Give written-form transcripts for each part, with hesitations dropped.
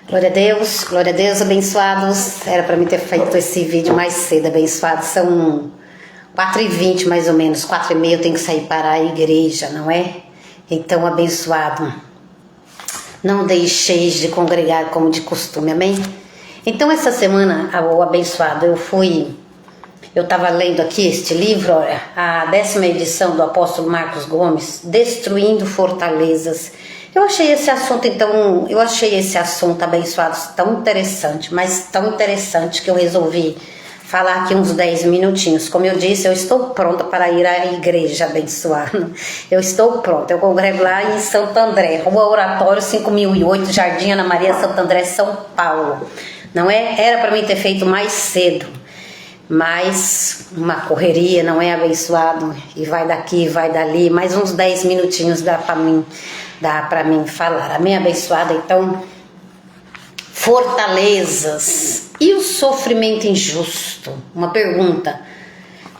Glória a Deus, abençoados. Era para mim ter feito esse vídeo mais cedo, abençoados. São 4h20 mais ou menos, 4h30 eu tenho que sair para a igreja, não é? Então, abençoado, não deixeis de congregar como de costume, amém? Então, essa semana, o abençoado, eu estava lendo aqui este livro, olha, a 10ª edição do apóstolo Marcos Gomes, Destruindo Fortalezas. Eu achei esse assunto, abençoado, tão interessante, mas tão interessante que eu resolvi falar aqui uns 10 minutinhos. Como eu disse, eu estou pronta para ir à igreja, abençoado. Eu estou pronta, eu congrego lá em Santo André, Rua Oratório 5008, Jardim Ana Maria, Santo André, São Paulo. Não é? Era para mim ter feito mais cedo, mas uma correria, não é, abençoado? E vai daqui, vai dali, mais uns 10 minutinhos dá para mim falar, amém, abençoada? Então, fortalezas e o sofrimento injusto. Uma pergunta,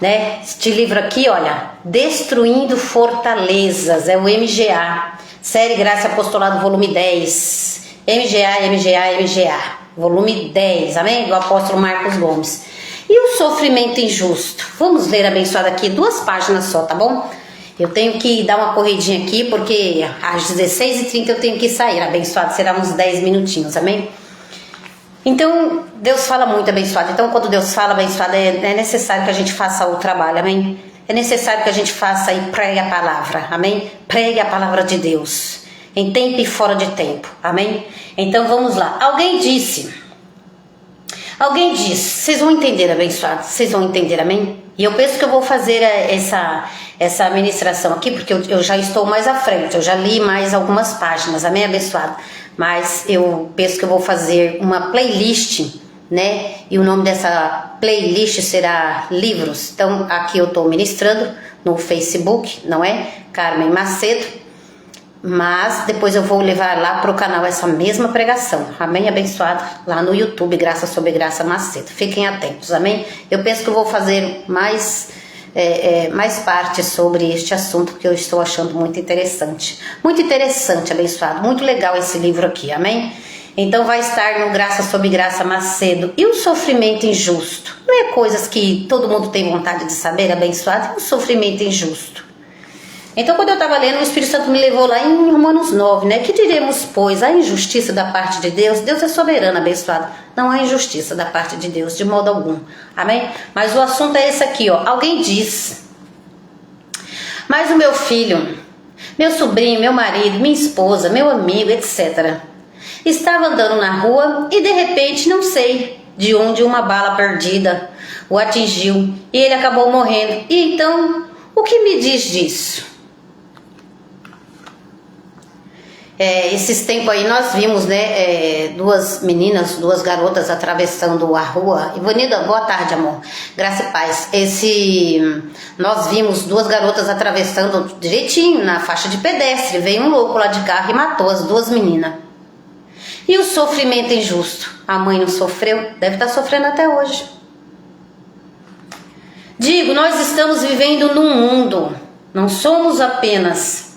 né? Este livro aqui, olha, Destruindo Fortalezas, é o MGA, Série Graça Apostolado, volume 10, MGA, volume 10, amém? Do apóstolo Marcos Gomes. E o sofrimento injusto? Vamos ler, abençoada, aqui 2 páginas só, tá bom? Eu tenho que dar uma corridinha aqui, porque às 16h30 eu tenho que sair, abençoado, será uns 10 minutinhos, amém? Então, Deus fala muito, abençoado. Então, quando Deus fala, abençoado, é necessário que a gente faça o trabalho, amém? É necessário que a gente faça e pregue a palavra, amém? Pregue a palavra de Deus, em tempo e fora de tempo, amém? Então, vamos lá. Alguém disse, vocês vão entender, abençoado, vocês vão entender, amém? E eu penso que eu vou fazer essa ministração aqui, porque eu já estou mais à frente, eu já li mais algumas páginas, amém, abençoado? Mas eu penso que eu vou fazer uma playlist, né? E o nome dessa playlist será livros. Então, aqui eu estou ministrando no Facebook, não é? Carmen Macedo. Mas depois eu vou levar lá para o canal essa mesma pregação, amém, abençoado? Lá no YouTube, Graça sobre Graça Macedo. Fiquem atentos, amém? Eu penso que eu vou fazer mais parte sobre este assunto, que eu estou achando muito interessante. Muito interessante, abençoado. Muito legal esse livro aqui, amém? Então vai estar no Graça sobre Graça Macedo. E o sofrimento injusto? Não é coisas que todo mundo tem vontade de saber, abençoado? E o sofrimento injusto? Então, quando eu estava lendo, o Espírito Santo me levou lá em Romanos 9, né? Que diremos, pois, a injustiça da parte de Deus? Deus é soberano, abençoado. Não há injustiça da parte de Deus, de modo algum. Amém? Mas o assunto é esse aqui, ó. Alguém diz, mas o meu filho, meu sobrinho, meu marido, minha esposa, meu amigo, etc. estava andando na rua e, de repente, não sei de onde uma bala perdida o atingiu e ele acabou morrendo. E então, o que me diz disso? Esses tempos aí nós vimos, né, 2 meninas, 2 garotas atravessando a rua. Ivanilda, boa tarde, amor, graça e paz. Nós vimos 2 garotas atravessando direitinho na faixa de pedestre. Veio um louco lá de carro e matou as 2 meninas. E o sofrimento injusto? A mãe não sofreu? Deve estar sofrendo até hoje. Digo, nós estamos vivendo num mundo, não somos apenas.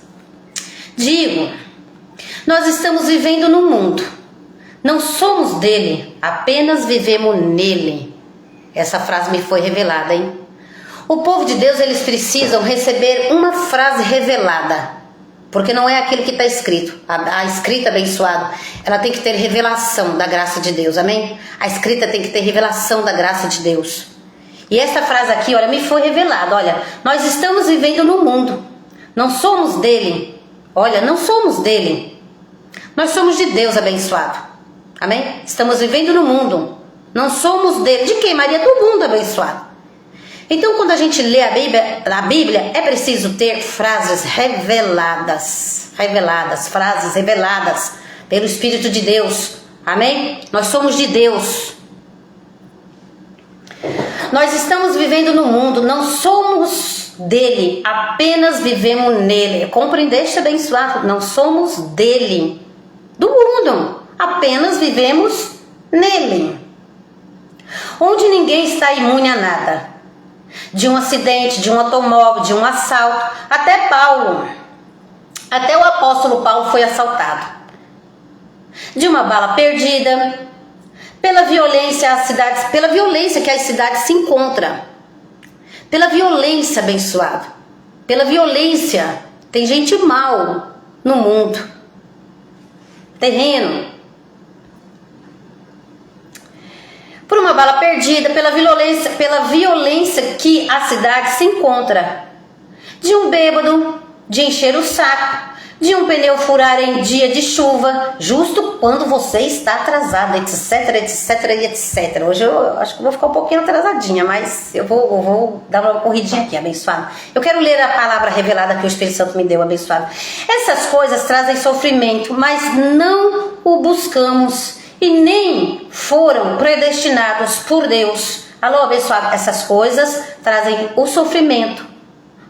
Nós estamos vivendo num mundo, não somos dele, apenas vivemos nele. Essa frase me foi revelada, hein? O povo de Deus, eles precisam receber uma frase revelada, porque não é aquilo que está escrito. A escrita, abençoada, ela tem que ter revelação da graça de Deus, amém? A escrita tem que ter revelação da graça de Deus. E essa frase aqui, olha, me foi revelada. Olha, nós estamos vivendo no mundo, não somos dele. Olha, não somos dele, nós somos de Deus, abençoado, amém? Estamos vivendo no mundo, não somos dele. De quem, Maria? Do mundo, abençoado. Então, quando a gente lê a Bíblia, é preciso ter frases reveladas, frases reveladas pelo Espírito de Deus, amém? Nós somos de Deus. Nós estamos vivendo no mundo, não somos dele, apenas vivemos nele. Compreendeste, abençoado? Não somos dele, do mundo, apenas vivemos nele. Onde ninguém está imune a nada. De um acidente, de um automóvel, de um assalto. Até o apóstolo Paulo foi assaltado. de uma bala perdida, pela violência que as cidades se encontram, pela violência, abençoado, pela violência. Tem gente mal no mundo, terreno. Por uma bala perdida, pela violência que a cidade se encontra, de um bêbado, de encher o saco, de um pneu furar em dia de chuva, justo quando você está atrasado, etc, etc, etc. Hoje eu acho que vou ficar um pouquinho atrasadinha, mas eu vou dar uma corridinha aqui, abençoado. Eu quero ler a palavra revelada que o Espírito Santo me deu, abençoado. Essas coisas trazem sofrimento, mas não o buscamos e nem foram predestinados por Deus. Alô, abençoado, essas coisas trazem o sofrimento,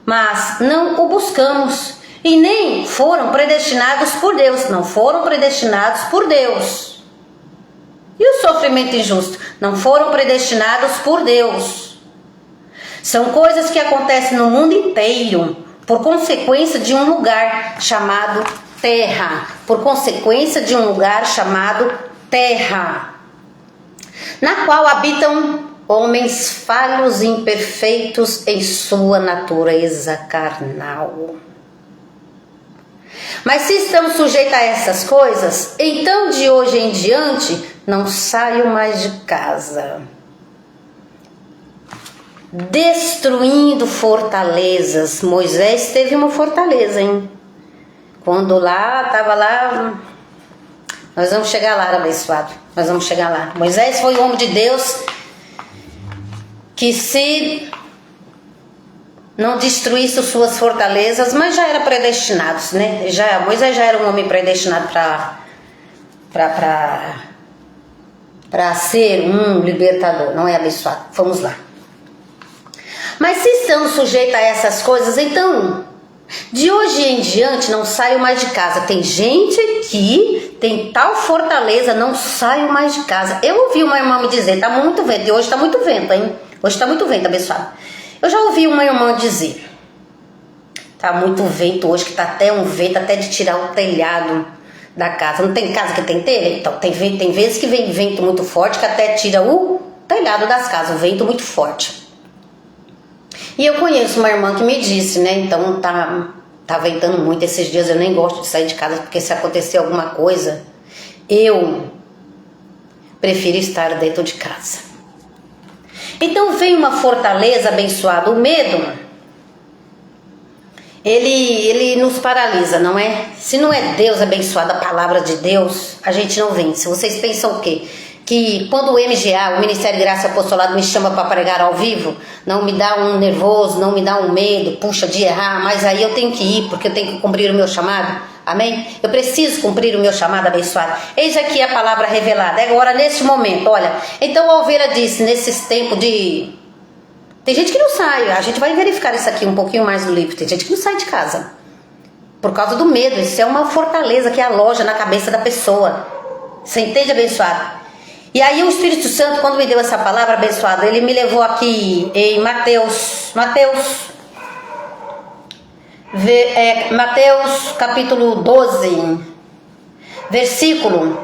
mas não o buscamos e nem foram predestinados por Deus. Não foram predestinados por Deus. E o sofrimento injusto? Não foram predestinados por Deus. São coisas que acontecem no mundo inteiro por consequência de um lugar chamado terra. Por consequência de um lugar chamado terra, na qual habitam homens falhos e imperfeitos em sua natureza carnal. Mas se estamos sujeitos a essas coisas, então de hoje em diante não saio mais de casa, destruindo fortalezas. Moisés teve uma fortaleza, hein? Quando estava lá, nós vamos chegar lá, abençoado, nós vamos chegar lá. Moisés foi o homem de Deus que, se não destruísse suas fortalezas, mas já era predestinado, né? Moisés já era um homem predestinado para ser um libertador, não é, abençoado? Vamos lá. Mas se estamos sujeitos a essas coisas, então de hoje em diante não saio mais de casa. Tem gente que tem tal fortaleza, não saio mais de casa. Eu ouvi uma irmã me dizer, tá muito vento, e hoje tá muito vento, hein? Hoje tá muito vento, abençoado. Eu já ouvi uma irmã dizer, tá muito vento hoje, que tá até um vento até de tirar o telhado da casa. Não tem casa que tem telha? Então tem vezes que vem vento muito forte que até tira o telhado das casas, o vento muito forte. E eu conheço uma irmã que me disse, né? Então tá ventando muito esses dias, eu nem gosto de sair de casa, porque se acontecer alguma coisa, eu prefiro estar dentro de casa. Então vem uma fortaleza, abençoada. O medo, ele nos paralisa, não é? Se não é Deus abençoado, a palavra de Deus, a gente não vence. Vocês pensam o quê? Que quando o MGA, o Ministério de Graça e Apostolado, me chama para pregar ao vivo, não me dá um nervoso, não me dá um medo, puxa, de errar, mas aí eu tenho que ir, porque eu tenho que cumprir o meu chamado. Amém? Eu preciso cumprir o meu chamado, abençoado. Eis aqui a palavra revelada. Agora, neste momento, olha. Então, a ovelha disse, nesses tempos de... Tem gente que não sai. A gente vai verificar isso aqui um pouquinho mais no livro. Tem gente que não sai de casa por causa do medo. Isso é uma fortaleza que aloja na cabeça da pessoa. Você entende, abençoado? E aí o Espírito Santo, quando me deu essa palavra, abençoada, ele me levou aqui em Mateus capítulo 12, versículo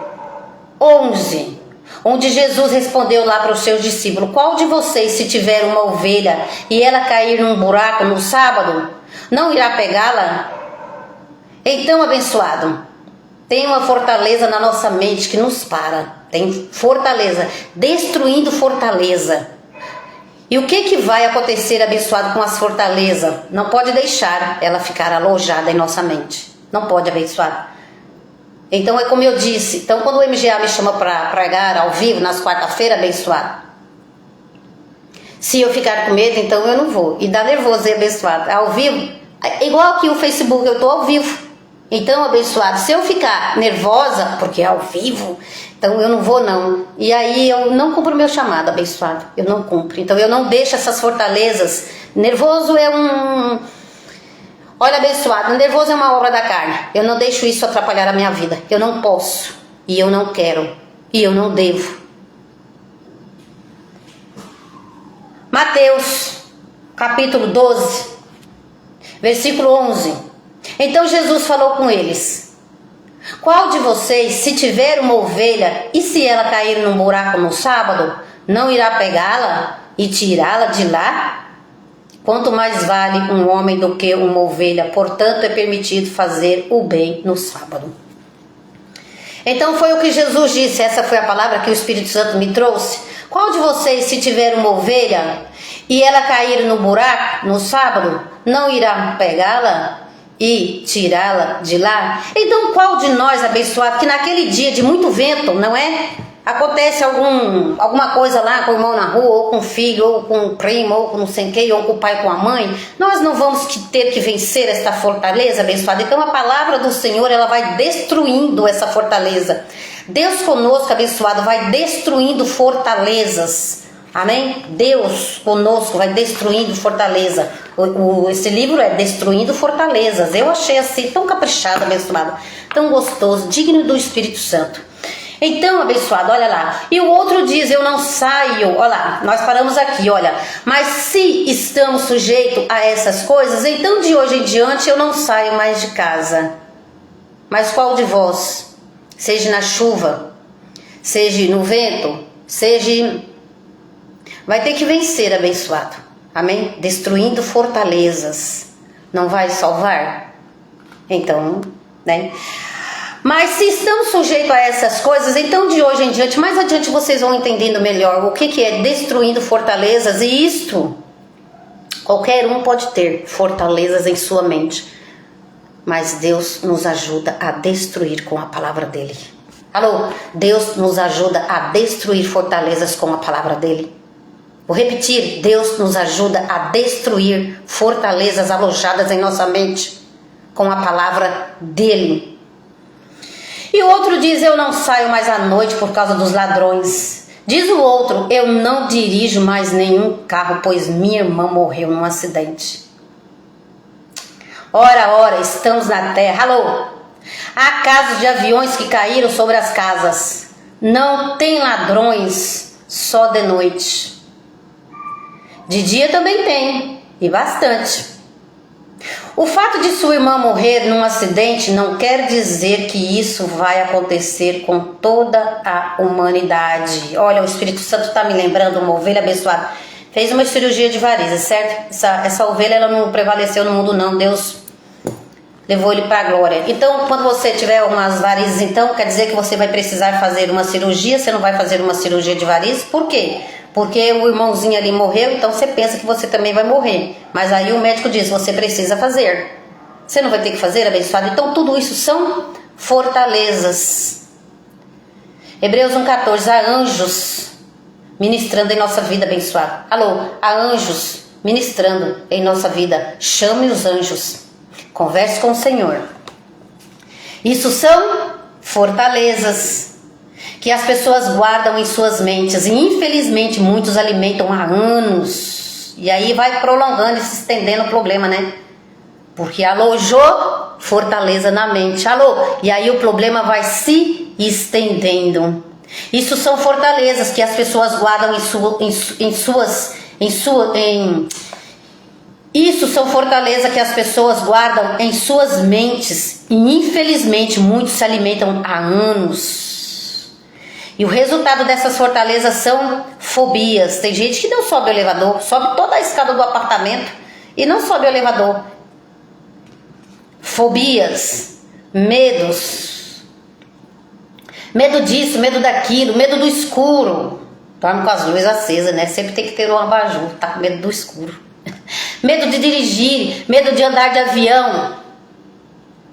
11, onde Jesus respondeu lá para os seus discípulos: qual de vocês, se tiver uma ovelha e ela cair num buraco no sábado, não irá pegá-la? Então, abençoado, tem uma fortaleza na nossa mente que nos para. Tem fortaleza, destruindo fortaleza. E o que vai acontecer, abençoado, com as fortalezas? Não pode deixar ela ficar alojada em nossa mente. Não pode, abençoado. Então é como eu disse. Então quando o MGA me chama para pregar ao vivo, nas quarta-feiras, abençoado, se eu ficar com medo, então eu não vou. E dá nervoso, abençoado. Ao vivo, igual aqui o Facebook, eu estou ao vivo. Então, abençoado, se eu ficar nervosa, porque é ao vivo, então eu não vou não. E aí eu não cumpro o meu chamado, abençoado. Eu não cumpro. Então eu não deixo essas fortalezas. Nervoso é um... Olha, abençoado, nervoso é uma obra da carne. Eu não deixo isso atrapalhar a minha vida. Eu não posso. E eu não quero. E eu não devo. Mateus, capítulo 12, versículo 11. Então Jesus falou com eles: Qual de vocês, se tiver uma ovelha e se ela cair num buraco no sábado, não irá pegá-la e tirá-la de lá? Quanto mais vale um homem do que uma ovelha, portanto é permitido fazer o bem no sábado. Então foi o que Jesus disse, essa foi a palavra que o Espírito Santo me trouxe. Qual de vocês, se tiver uma ovelha e ela cair no buraco no sábado, não irá pegá-la e tirá-la de lá? Então qual de nós, abençoado, que naquele dia de muito vento, não é? Acontece alguma coisa lá com o irmão na rua, ou com o filho, ou com o primo, ou com não sei quem, ou com o pai, com a mãe, nós não vamos ter que vencer esta fortaleza, abençoada. Então a palavra do Senhor, ela vai destruindo essa fortaleza. Deus conosco, abençoado, vai destruindo fortalezas. Amém? Deus conosco vai destruindo fortaleza. Esse livro é Destruindo Fortalezas. Eu achei assim tão caprichado, abençoado, tão gostoso, digno do Espírito Santo. Então, abençoado, olha lá. E o outro diz, eu não saio. Olha lá, nós paramos aqui, olha. Mas se estamos sujeitos a essas coisas, então de hoje em diante eu não saio mais de casa. Mas qual de vós, seja na chuva, seja no vento, seja... vai ter que vencer, abençoado. Amém? Destruindo fortalezas. Não vai salvar? Então, né? Mas se estamos sujeitos a essas coisas, então de hoje em diante, mais adiante vocês vão entendendo melhor o que é destruindo fortalezas. E isto, qualquer um pode ter fortalezas em sua mente. Mas Deus nos ajuda a destruir com a palavra dele. Alô? Deus nos ajuda a destruir fortalezas com a palavra dele. Vou repetir, Deus nos ajuda a destruir fortalezas alojadas em nossa mente com a palavra dele. E o outro diz, eu não saio mais à noite por causa dos ladrões. Diz o outro, eu não dirijo mais nenhum carro, pois minha irmã morreu num acidente. Ora, estamos na terra. Alô? Há casos de aviões que caíram sobre as casas. Não tem ladrões, só de noite. De dia também tem, e bastante. O fato de sua irmã morrer num acidente não quer dizer que isso vai acontecer com toda a humanidade. Olha, o Espírito Santo está me lembrando, uma ovelha abençoada. Fez uma cirurgia de varizes, certo? Essa ovelha, ela não prevaleceu no mundo não, Deus levou ele para a glória. Então, quando você tiver umas varizes, então, quer dizer que você vai precisar fazer uma cirurgia, você não vai fazer uma cirurgia de varizes, por quê? Porque o irmãozinho ali morreu, então você pensa que você também vai morrer. Mas aí o médico diz, você precisa fazer. Você não vai ter que fazer, abençoado? Então tudo isso são fortalezas. Hebreus 1,14, há anjos ministrando em nossa vida, abençoado. Alô, há anjos ministrando em nossa vida. Chame os anjos. Converse com o Senhor. Isso são fortalezas que as pessoas guardam em suas mentes. E infelizmente muitos alimentam há anos. E aí vai prolongando e se estendendo o problema, né? Porque alojou fortaleza na mente. Alô? E aí o problema vai se estendendo. Isso são fortalezas que as pessoas guardam Isso são fortalezas que as pessoas guardam em suas mentes. E infelizmente muitos se alimentam há anos. E o resultado dessas fortalezas são fobias. Tem gente que não sobe o elevador, sobe toda a escada do apartamento e não sobe o elevador. Fobias, medos. Medo disso, medo daquilo, medo do escuro. Dorme com as luzes acesas, né? Sempre tem que ter um abajur, tá com medo do escuro. Medo de dirigir, medo de andar de avião.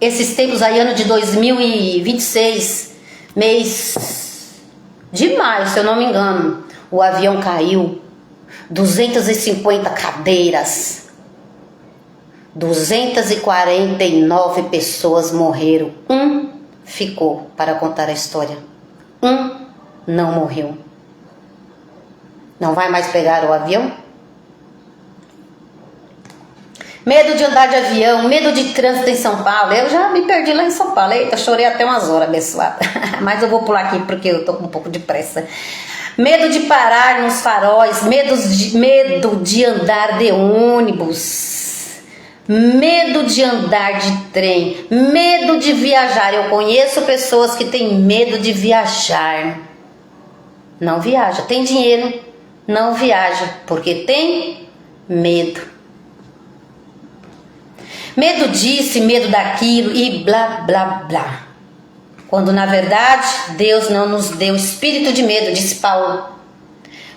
Esses tempos aí, ano de 2026, mês de maio, se eu não me engano, o avião caiu, 250 cadeiras, 249 pessoas morreram, um ficou para contar a história, um não morreu. Não vai mais pegar o avião? Medo de andar de avião, medo de trânsito em São Paulo. Eu já me perdi lá em São Paulo. Eita, chorei até umas horas, abençoada. Mas eu vou pular aqui porque eu tô com um pouco de pressa. Medo de parar nos faróis, medo de andar de ônibus, medo de andar de trem, medo de viajar. Eu conheço pessoas que têm medo de viajar. Não viaja. Tem dinheiro, não viaja, porque tem medo. Medo disso e medo daquilo e blá, blá, blá. Quando na verdade Deus não nos deu espírito de medo, disse Paulo.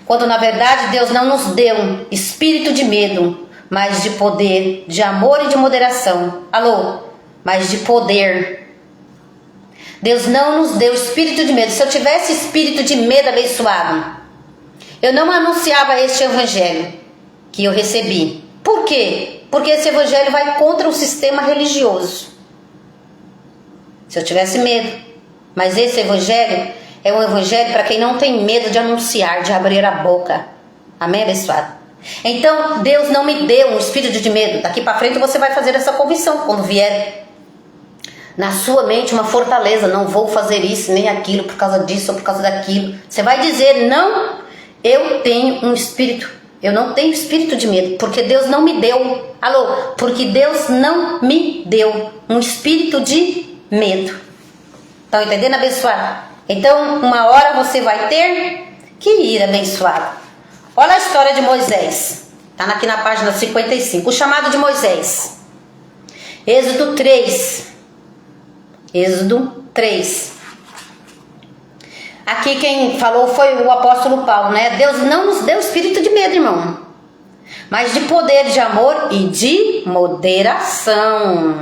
Quando na verdade Deus não nos deu espírito de medo, mas de poder, de amor e de moderação. Alô? Mas de poder. Deus não nos deu espírito de medo. Se eu tivesse espírito de medo abençoado, eu não anunciava este evangelho que eu recebi. Por quê? Porque esse evangelho vai contra o sistema religioso. Se eu tivesse medo. Mas esse evangelho é um evangelho para quem não tem medo de anunciar, de abrir a boca. Amém, abençoado? Então, Deus não me deu um espírito de medo. Daqui para frente você vai fazer essa convicção quando vier na sua mente uma fortaleza. Não vou fazer isso nem aquilo por causa disso ou por causa daquilo. Você vai dizer, não, eu tenho um espírito. Eu não tenho espírito de medo, porque Deus não me deu. Alô? Porque Deus não me deu um espírito de medo. Estão entendendo, abençoado? Então, uma hora você vai ter que ir, abençoado. Olha a história de Moisés. Está aqui na página 55. O chamado de Moisés. Êxodo 3. Êxodo 3. Aqui quem falou foi o apóstolo Paulo, né? Deus não nos deu espírito de medo, irmão, mas de poder, de amor e de moderação.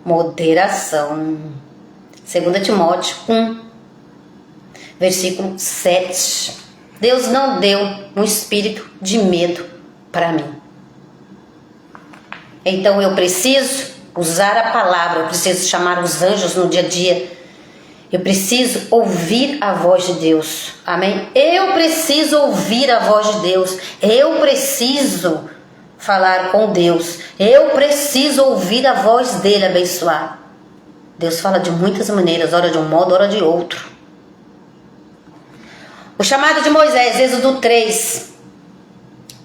Moderação. 2 Timóteo 1, versículo 7. Deus não deu um espírito de medo para mim. Então eu preciso usar a palavra, eu preciso chamar os anjos no dia a dia. Eu preciso ouvir a voz de Deus. Amém? Eu preciso ouvir a voz de Deus. Eu preciso falar com Deus. Eu preciso ouvir a voz dele, abençoar. Deus fala de muitas maneiras, ora de um modo, ora de outro. O chamado de Moisés, Êxodo 3,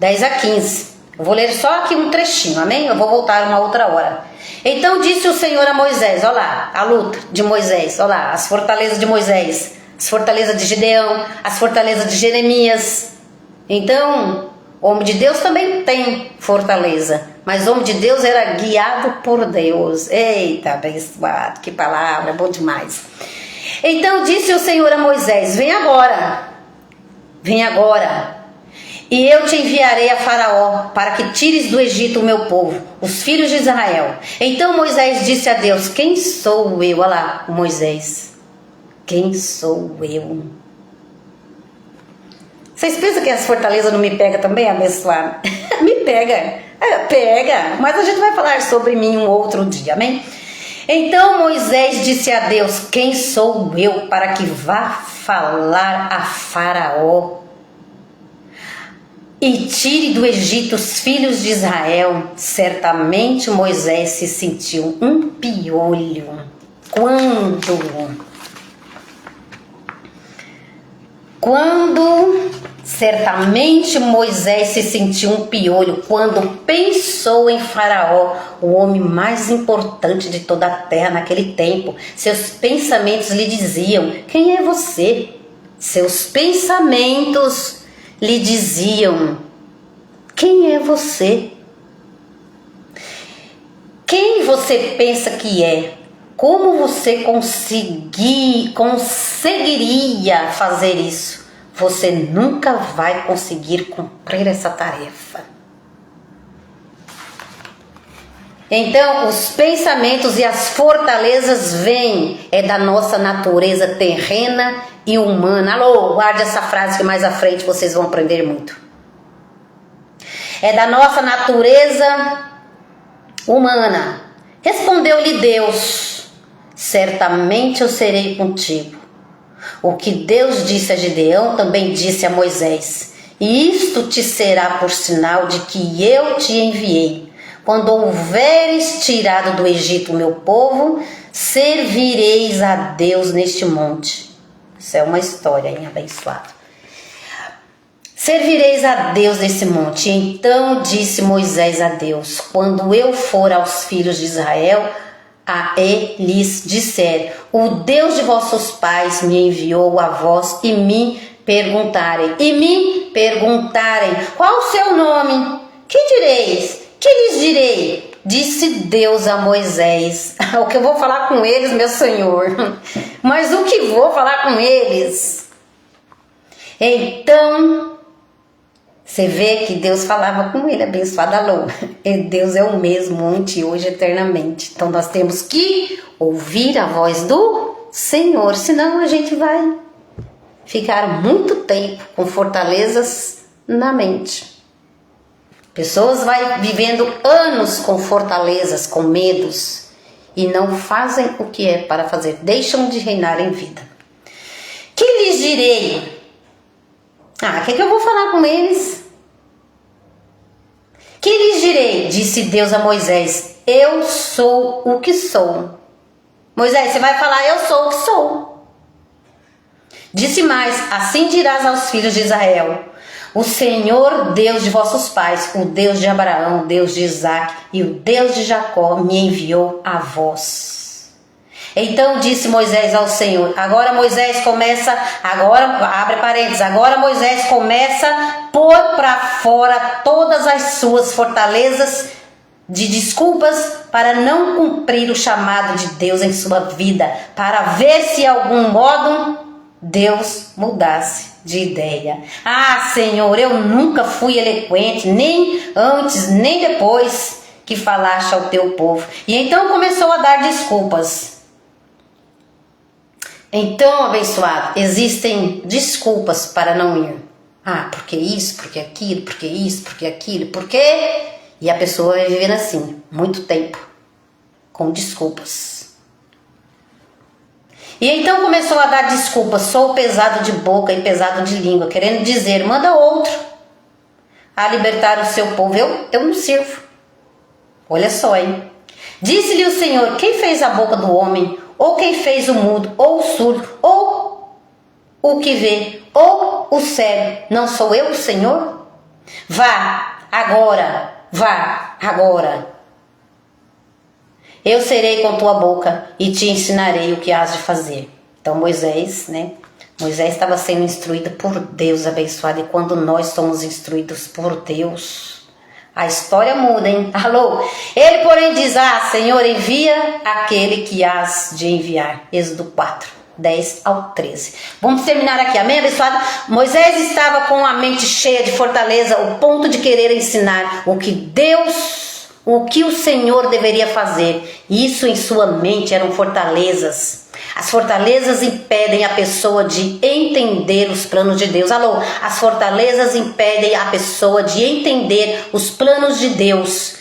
10 a 15. Eu vou ler só aqui um trechinho, amém? Eu vou voltar uma outra hora. Então disse o Senhor a Moisés, olha lá, a luta de Moisés, olha lá, as fortalezas de Moisés, as fortalezas de Gideão, as fortalezas de Jeremias. Então, o homem de Deus também tem fortaleza, mas o homem de Deus era guiado por Deus. Eita, abençoado, que palavra, bom demais. Então disse o Senhor a Moisés, vem agora, e eu te enviarei a Faraó, para que tires do Egito o meu povo, os filhos de Israel. Então Moisés disse a Deus, quem sou eu? Olha lá, Moisés, quem sou eu? Vocês pensam que as fortalezas não me pegam também, abençoado? Me pega, mas a gente vai falar sobre mim um outro dia, amém? Então Moisés disse a Deus, quem sou eu para que vá falar a Faraó e tire do Egito os filhos de Israel? Certamente Moisés se sentiu um piolho. Certamente Moisés se sentiu um piolho quando pensou em Faraó, o homem mais importante de toda a terra naquele tempo. Seus pensamentos lhe diziam, quem é você? Seus pensamentos lhe diziam, quem é você? Quem você pensa que é? Como você conseguiria fazer isso? Você nunca vai conseguir cumprir essa tarefa. Então, os pensamentos e as fortalezas vêm da nossa natureza terrena e humana. Alô, guarde essa frase que mais à frente vocês vão aprender muito. É da nossa natureza humana. Respondeu-lhe Deus, certamente eu serei contigo. O que Deus disse a Gideão também disse a Moisés, e isto te será por sinal de que eu te enviei. Quando houveres tirado do Egito o meu povo, servireis a Deus neste monte. Isso é uma história, hein, abençoado. servireis a Deus nesse monte. Então disse Moisés a Deus: quando eu for aos filhos de Israel, a eles disser: o Deus de vossos pais me enviou a vós e me perguntarem, qual o seu nome? Que direis? Que lhes direi? Disse Deus a Moisés: o que eu vou falar com eles, meu Senhor? Mas o que vou falar com eles? Então, você vê que Deus falava com ele, abençoada Lô. E Deus é o mesmo ontem, hoje, eternamente. Então nós temos que ouvir a voz do Senhor, senão a gente vai ficar muito tempo com fortalezas na mente. Pessoas vai vivendo anos com fortalezas, com medos, e não fazem o que é para fazer, deixam de reinar em vida. Que lhes direi? O que eu vou falar com eles? Que lhes direi? Disse Deus a Moisés: eu sou o que sou. Moisés, você vai falar: eu sou o que sou. Disse mais: assim dirás aos filhos de Israel: o Senhor Deus de vossos pais, o Deus de Abraão, o Deus de Isaque e o Deus de Jacó me enviou a vós. Então disse Moisés ao Senhor. Agora Moisés começa a pôr para fora todas as suas fortalezas de desculpas para não cumprir o chamado de Deus em sua vida, para ver se de algum modo Deus mudasse de ideia. Senhor, eu nunca fui eloquente, nem antes, nem depois que falaste ao teu povo. E então começou a dar desculpas. Então, abençoado, existem desculpas para não ir. Porque isso, porque aquilo, porque isso, porque aquilo, porque... E a pessoa vai vivendo assim, muito tempo, com desculpas. E então começou a dar desculpas: sou pesado de boca e pesado de língua, querendo dizer, manda outro a libertar o seu povo. Eu não sirvo. Olha só, hein? Disse-lhe o Senhor: quem fez a boca do homem? Ou quem fez o mudo, ou o surdo, ou o que vê, ou o cego? Não sou eu o Senhor? Vá agora. Eu serei com tua boca e te ensinarei o que has de fazer. Então Moisés estava sendo instruído por Deus, abençoado. E quando nós somos instruídos por Deus, a história muda, hein? Alô? Ele, porém, diz: Senhor, envia aquele que has de enviar. Êxodo 4, 10 ao 13. Vamos terminar aqui, amém, abençoado? Moisés estava com a mente cheia de fortaleza, ao ponto de querer ensinar o que o Senhor deveria fazer. Isso em sua mente eram fortalezas. As fortalezas impedem a pessoa de entender os planos de Deus. Alô? As fortalezas impedem a pessoa de entender os planos de Deus.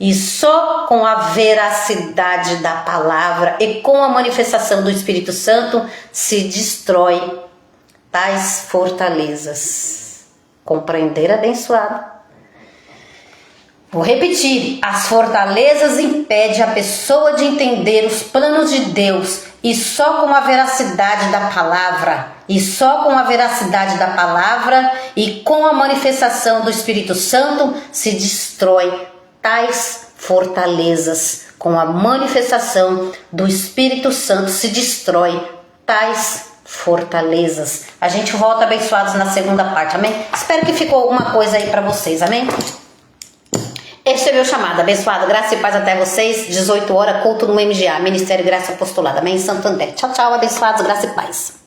E só com a veracidade da palavra e com a manifestação do Espírito Santo se destrói tais fortalezas. Compreender, abençoado? Vou repetir: as fortalezas impedem a pessoa de entender os planos de Deus, e só com a veracidade da palavra, e com a manifestação do Espírito Santo se destrói tais fortalezas. Com a manifestação do Espírito Santo se destrói tais fortalezas. A gente volta, abençoados, na segunda parte, amém? Espero que ficou alguma coisa aí para vocês, amém? Este é meu chamado, abençoado, graça e paz até vocês. 18 horas, culto no MGA, Ministério Graça Apostolado, amém? Santo André. Tchau, tchau, abençoados, graça e paz.